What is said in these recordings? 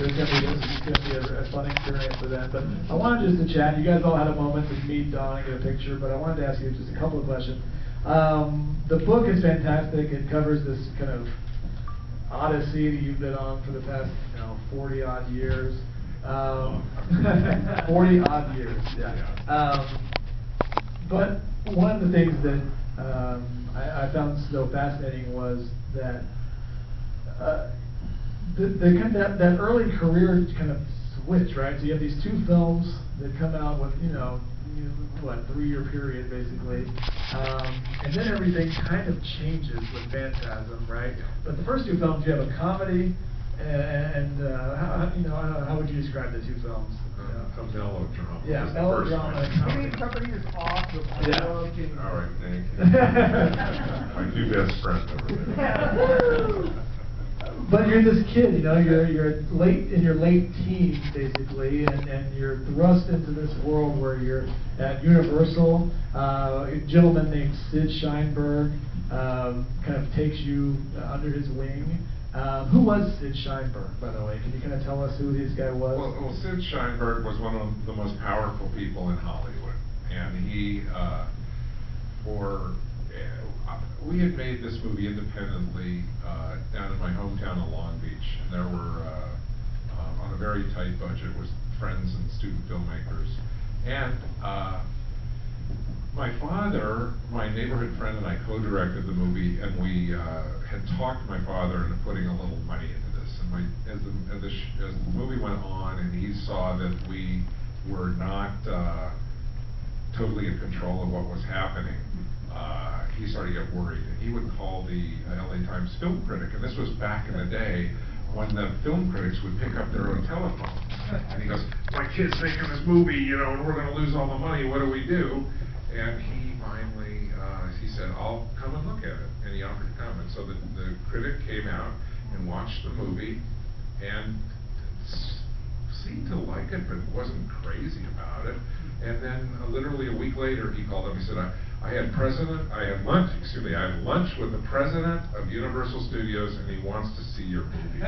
It's going to be a fun experience for them. But I wanted just to chat. You guys all had a moment to meet Don and get a picture, but I wanted to ask you just a couple of questions. The book is fantastic. It covers this kind of odyssey that you've been on for the past 40 odd years. 40 odd years, yeah. But one of the things that I found so fascinating was that that early career kind of switch, right? So you have these two films that come out with, what, 3-year period basically, and then everything kind of changes with Phantasm, right? But the first two films, you have a comedy, and how would you describe the two films? A melodrama. Yeah, melodrama. Kenny Company is awesome. I love Kenny. All right, thank you. My new best friend over there. But you're this kid, you're late in your late teens basically, and you're thrust into this world where you're at Universal. A gentleman named Sid Sheinberg kind of takes you under his wing. Who was Sid Sheinberg, by the way? Can you kind of tell us who this guy was? Well, Sid Sheinberg was one of the most powerful people in Hollywood, and he, we had made this movie independently down in my hometown of Long Beach, and there were, on a very tight budget, was friends and student filmmakers. And my father, my neighborhood friend, and I co-directed the movie, and we had talked my father into putting a little money into this. And as the movie went on, and he saw that we were not totally in control of what was happening, he started to get worried. And he would call the LA Times film critic, and this was back in the day when the film critics would pick up their own telephone. And he goes, "My kid's making this movie, and we're going to lose all the money. What do we do?" And he finally, he said, "I'll come and look at it." And he offered to come. And so the critic came out and watched the movie and seemed to like it, but wasn't crazy about it. And then literally a week later, he called up. He said, I had lunch with the president of Universal Studios, and he wants to see your movie."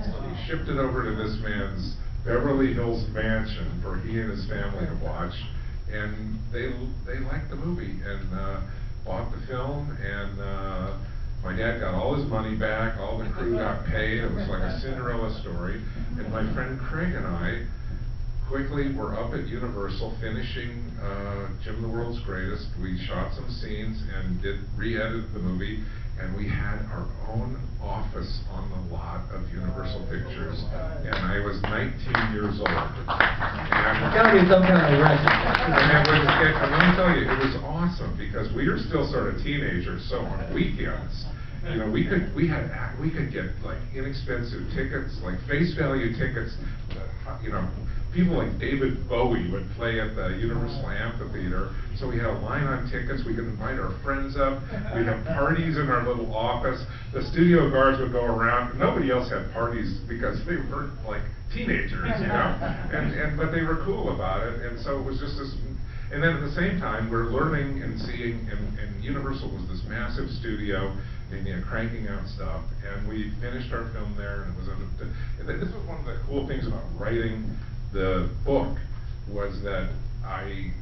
So he shipped it over to this man's Beverly Hills mansion for he and his family to watch. And they liked the movie and bought the film, and my dad got all his money back, all the crew got paid. It was like a Cinderella story. And my friend Craig and I quickly were up at Universal finishing Jim the World's Greatest. We shot some scenes and re-edited the movie, and we had our own office on the lot of Universal Pictures, and I was 19 years old. It's got to be some kind of record. And let me tell you, it was awesome because we were still sort of teenagers, so on weekends, we could get like inexpensive tickets, like face value tickets. People like David Bowie would play at the Universal Amphitheater, so we had a line on tickets. We could invite our friends up. We'd have parties in our little office. The studio guards would go around. Nobody else had parties because they were like teenagers, but they were cool about it. And so it was just this. And then at the same time, we're learning and seeing, and Universal was this massive studio, and cranking out stuff. And we finished our film there, and it was this was one of the cool things about writing the book, was that I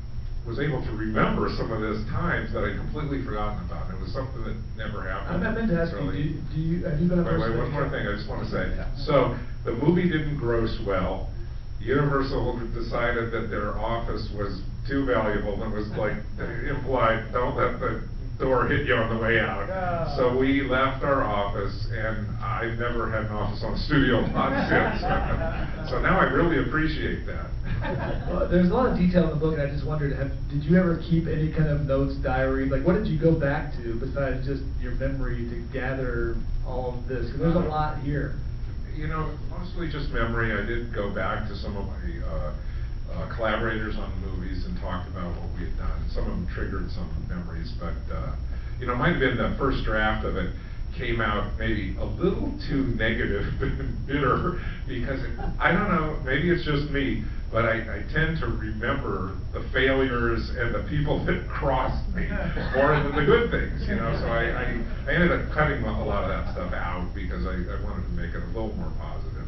was able to remember some of those times that I'd completely forgotten about. It was something that never happened. I meant to ask you, have you been a person? Wait, one more thing I just want to say. So the movie didn't gross well. Universal decided that their office was too valuable, and was like implied, don't let the door hit you on the way out. Yeah. So we left our office, and I've never had an office on a studio lot since. So now I really appreciate that. Well, there's a lot of detail in the book, and I just wondered, did you ever keep any kind of notes, diary? Like, what did you go back to besides just your memory to gather all of this? Because there's a lot here. Mostly just memory. I did go back to some of my collaborators on the movies and talked about what we had done. Some of them triggered some memories, but it might have been the first draft of it came out maybe a little too negative and bitter because I don't know, maybe it's just me, but I tend to remember the failures and the people that crossed me more than the good things, So I ended up cutting a lot of that stuff out because I wanted to make it a little more positive.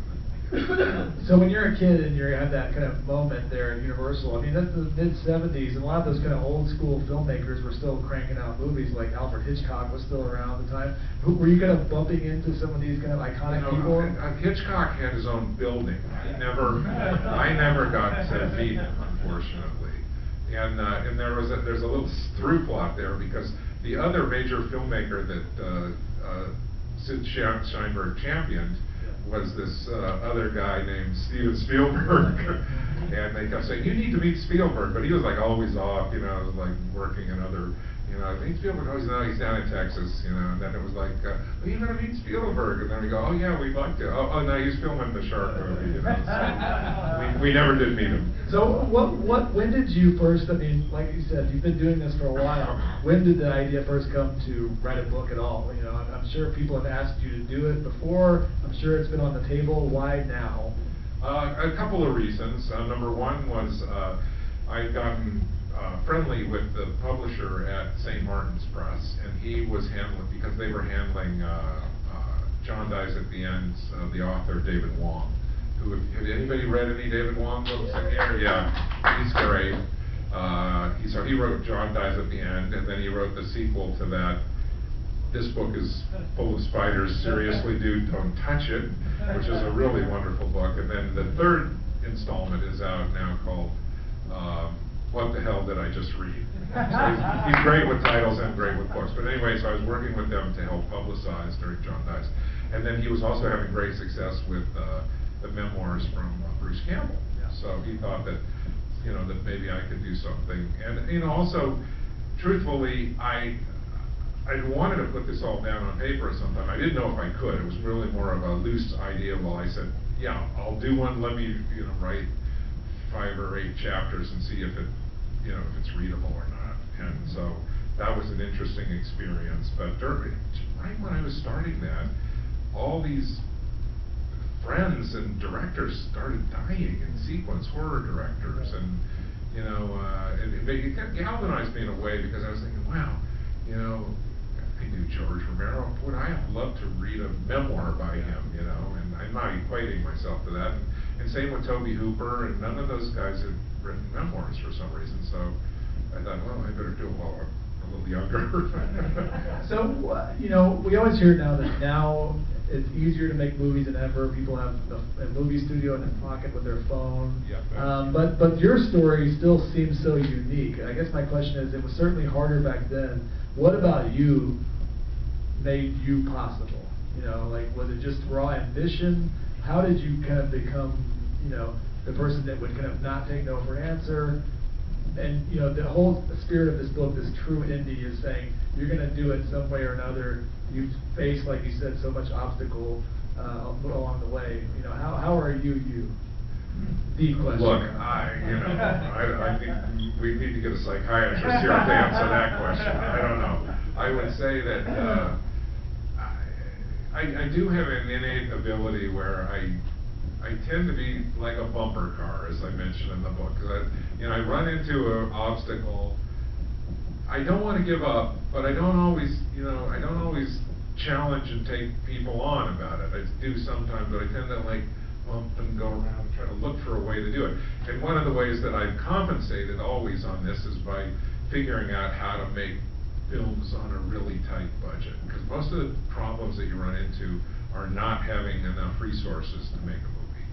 So when you're a kid and you have that kind of moment there at Universal, I mean, that's the mid-'70s, and a lot of those kind of old school filmmakers were still cranking out movies, like Alfred Hitchcock was still around at the time. Were you kind of bumping into some of these kind of iconic people? Hitchcock had his own building. I never got to meet him, unfortunately. And there's a little through plot there, because the other major filmmaker that Sid Sheinberg championed was this other guy named Steven Spielberg. And they kept saying, you need to meet Spielberg, but he was like always off, like working in other, I think Spielberg, he's down in Texas, and then it was like, well, you gotta meet Spielberg, and then we go, oh yeah, we'd like to, oh no, he's filming the shark movie, so we never did meet him. So when did you first, I mean, like you said, you've been doing this for a while, when did the idea first come to write a book at all? I'm sure people have asked you to do it before, I'm sure it's been on the table, why now? A couple of reasons. Number one was I'd gotten friendly with the publisher at St. Martin's Press, and he was handling, because they were handling John Dies at the End, the author David Wong. Have anybody read any David Wong books? Yeah, he's great. So he wrote John Dies at the End, and then he wrote the sequel to that. This book is full of spiders, seriously, dude, don't touch it, which is a really wonderful book. And then the third installment is out now called What the Hell Did I Just Read? So he's great with titles and great with books. But anyway, so I was working with them to help publicize during John Dies. And then he was also having great success with the memoirs from Bruce Campbell. So he thought that, that maybe I could do something. And, also, truthfully, I wanted to put this all down on paper at some time. I didn't know if I could. It was really more of a loose idea. Well, I said, yeah, I'll do one. Let me, write 5 or 8 chapters and see if it, if it's readable or not. And so that was an interesting experience. But right when I was starting that, all these friends and directors started dying in sequence, horror directors, and it galvanized me in a way, because I was thinking, wow, I knew George Romero. Would I have loved to read a memoir by him, and I'm not equating myself to that. And same with Tobe Hooper, and none of those guys had written memoirs for some reason. So I thought, well, I better do it while I'm a little younger. So, we always hear now that now it's easier to make movies than ever. People have a movie studio in their pocket with their phone. Yeah, but your story still seems so unique. I guess my question is, it was certainly harder back then. What about you made you possible? Was it just raw ambition? How did you kind of become, the person that would kind of not take no for an answer? And, the whole spirit of this book, this true indie, is saying you're going to do it some way or another. You've faced, like you said, so much obstacle along the way. How are you? The question. Look, I think we need to get a psychiatrist here to answer that question. I don't know. I would say that I do have an innate ability where I tend to be like a bumper car, as I mentioned in the book. I run into an obstacle. I don't want to give up, but I don't always challenge and take people on about it. I do sometimes, but I tend to bump and go around and try to look for a way to do it. And one of the ways that I've compensated always on this is by figuring out how to make films on a really tight budget. Because most of the problems that you run into are not having enough resources to make a movie.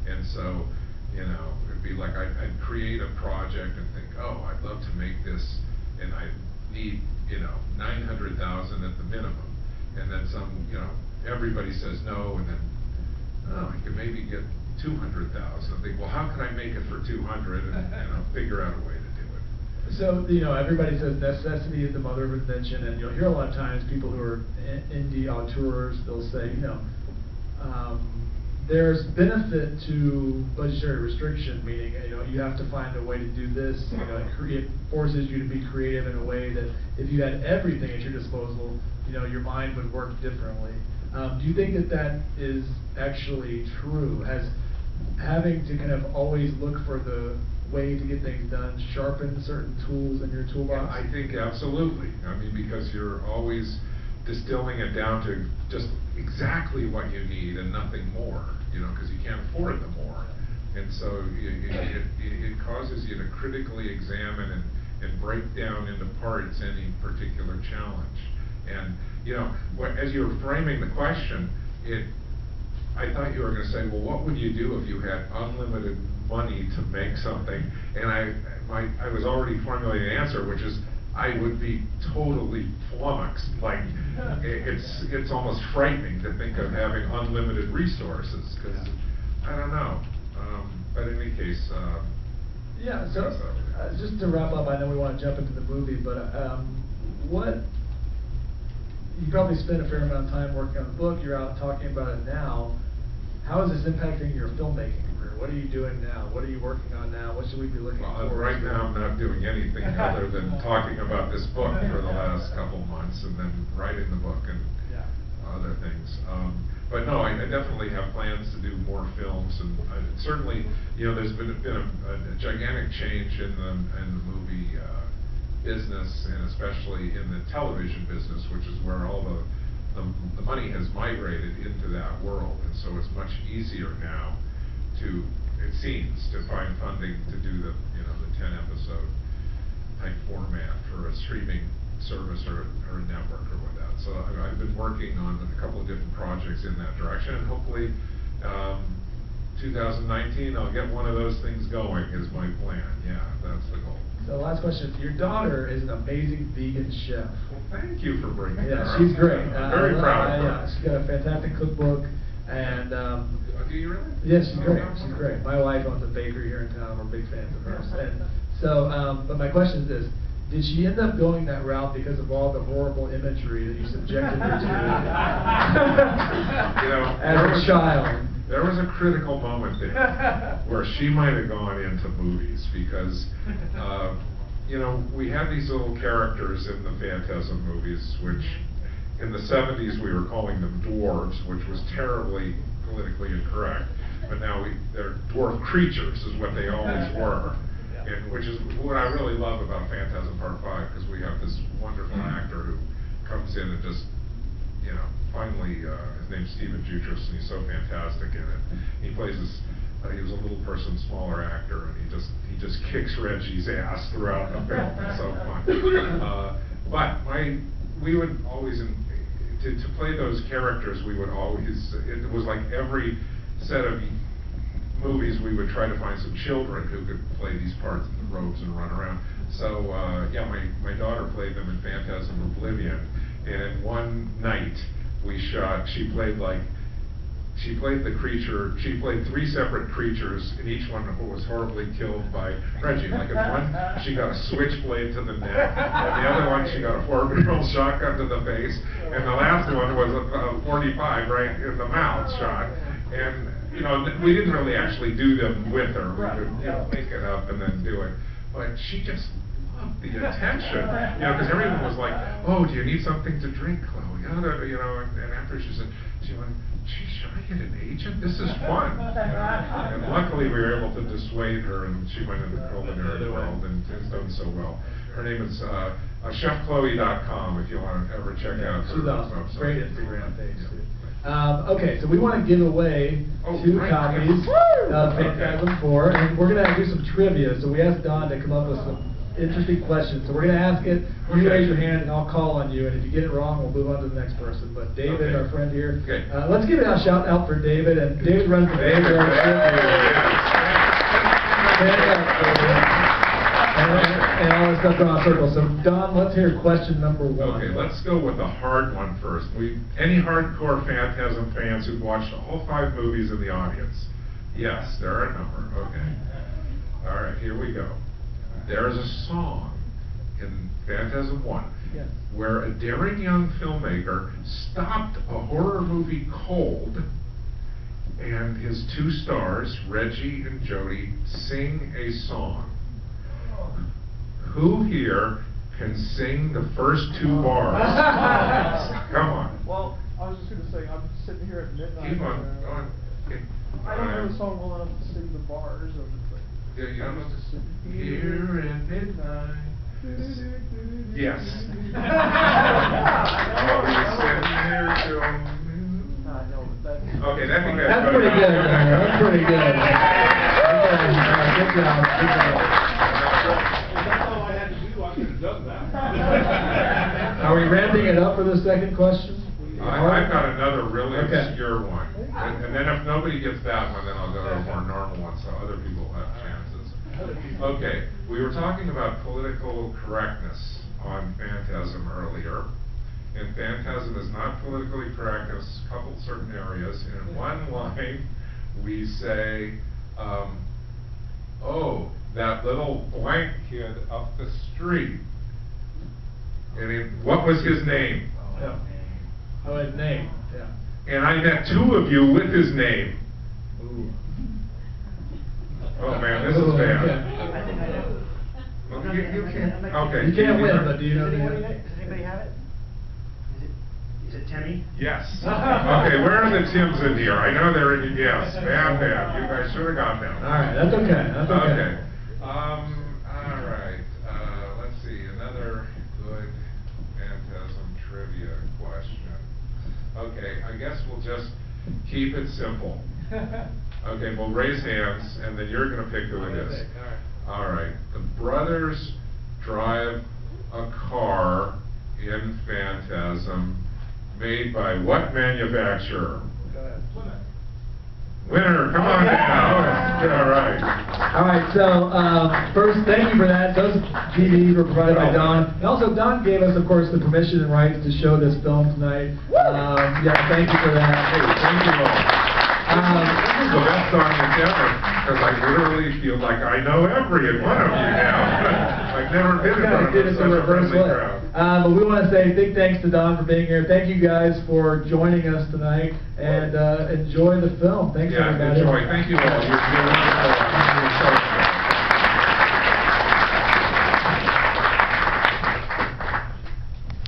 And so, it'd be like I'd create a project and think, oh, I'd love to make this, and I need, $900,000 at the minimum. And then everybody says no, and then, oh, I could maybe get $200,000. I think, well, how can I make it for $200, and figure out a way to do it. So, everybody says necessity is the mother of invention, and you'll hear a lot of times people who are indie auteurs, they'll say, there's benefit to budgetary restriction, meaning, you have to find a way to do this, it forces you to be creative in a way that if you had everything at your disposal, your mind would work differently. Do you think that is actually true? Has having to kind of always look for the way to get things done sharpen certain tools in your toolbox? Yeah, I think absolutely. Because you're always distilling it down to just exactly what you need and nothing more, because you can't afford the more. And so it causes you to critically examine and break down into parts any particular challenge. And, you know, as you were framing the question, I thought you were going to say, well, what would you do if you had unlimited money to make something? And I was already formulating an answer, which is, I would be totally flummoxed. Like, it's almost frightening to think of having unlimited resources, because I don't know. But in any case, yeah. So just to wrap up, I know we want to jump into the movie, but you probably spent a fair amount of time working on the book. You're out talking about it now. How is this impacting your filmmaking career? What are you doing now? What are you working on now? What should we be looking for? Right now, I'm not doing anything other than talking about this book for the last couple months, and then writing the book and other things. But no, I definitely have plans to do more films, and certainly, you know, there's been a gigantic change in the movie business, and especially in the television business, which is where all the money has migrated into that world. And so it's much easier now it seems, to find funding to do the 10 episode type format for a streaming service or a network or whatnot. So I've been working on a couple of different projects in that direction, and hopefully 2019 I'll get one of those things going is my plan. Yeah, that's the goal. So last question. Your daughter is an amazing vegan chef. Well, thank you for bringing her up. She's great. I'm very proud of her. Yeah, she's got a fantastic cookbook, and do you really? yeah, she's great. She's great. My wife owns a bakery here in town. We're big fans of hers. And so, but my question is this: did she end up going that route because of all the horrible imagery that you subjected her to as a child? There was a critical moment there where she might have gone into movies, because we had these little characters in the Phantasm movies, which in the 70s we were calling them dwarves, which was terribly politically incorrect, but now they're dwarf creatures is what they always were. And which is what I really love about Phantasm Part 5, because we have this wonderful actor who comes in and just, finally, his name's Stephen Jutras, and he's so fantastic in it. He plays this, he was a little person, smaller actor, and he just kicks Reggie's ass throughout the film. It's so fun. But we would always, to play those characters, we would always, it was like every set of movies we would try to find some children who could play these parts in the robes and run around. So my daughter played them in Phantasm Oblivion, and one night she played the creature. She played 3 separate creatures, and each one was horribly killed by Reggie. Like in one, she got a switchblade to the neck, and the other one she got a 4-barrel shotgun to the face, and the last one was a 45 right in the mouth shot. And we didn't really actually do them with her. We would make it up and then do it. But she just loved the attention, because everyone was like, "Oh, do you need something to drink, Chloe?" And after she went, "Geez, should I get an agent? This is fun." And luckily we were able to dissuade her, and she went into the culinary world and has done so well. Her name is chefchloe.com if you want to ever check out her. She's awesome. website. Great Instagram page too. Okay, so we want to give away 2 copies of Phantasm 4, and we're going to do some trivia. So we asked Don to come up with some interesting questions. So we're going to ask it. You raise your hand, and I'll call on you. And if you get it wrong, we'll move on to the next person. But David, our friend here, let's give a shout out for David. And David runs the David. And all this stuff around circles. So Don, let's hear question number 1. Okay, let's go with the hard one first. Any hardcore Phantasm fans who've watched all 5 movies in the audience? Yes, there are a number. Okay. All right, here we go. There is a song in Phantasm 1 where a daring young filmmaker stopped a horror movie cold, and his 2 stars, Reggie and Jody, sing a song. Who here can sing the first 2 bars? Come on. Well, I was just going to say, I'm sitting here at midnight. Keep on, go on. I don't know the song well enough to sing the bars of it. Yeah, you know, just sitting here at midnight. Yes. I I'll be sitting here till know, but that's Okay, that thing That's pretty good, man. That's pretty good. Okay, all right, good job. Good job. If that's all I had to do, I could have done that. Are we ramping it up for the second question? I've got another really Okay. obscure one. And then if nobody gets that one, then I'll go to a more normal one so other people have chances. Okay, we were talking about political correctness on Phantasm earlier. And Phantasm is not politically correct in a couple certain areas. And in one line, we say, oh, that little blank kid up the street. And what was his name? Yeah. Oh, his name, yeah. And I met two of you with his name. Ooh. Oh man, this is Ooh, bad. okay. I think I know. Well, you can't, okay. You can't win, but do you know Does the anybody, name? does anybody have it? Is it Timmy? Yes. Okay, where are the Tims in here? I know they're in, yes, bad. You guys should have got them. All right, that's okay, that's okay. Okay. All right, let's see, another good Phantasm trivia question. Okay, I guess we'll just keep it simple. Okay, we'll raise hands, and then you're gonna pick who it is. All right, the brothers drive a car in Phantasm made by what manufacturer? Winner, come on down. All right. All right, so first, thank you for that. Those DVDs were provided by Don. And also, Don gave us, of course, the permission and rights to show this film tonight. Yeah, thank you for that. Thank you all. This is the best audience ever, because I literally feel like I know every one of you now. I've never been in front did of it such the a reverse friendly way. crowd. But we want to say big thanks to Don for being here. Thank you guys for joining us tonight, and enjoy the film. Thanks, Yeah, everybody. enjoy. Thank you all. You're wonderful.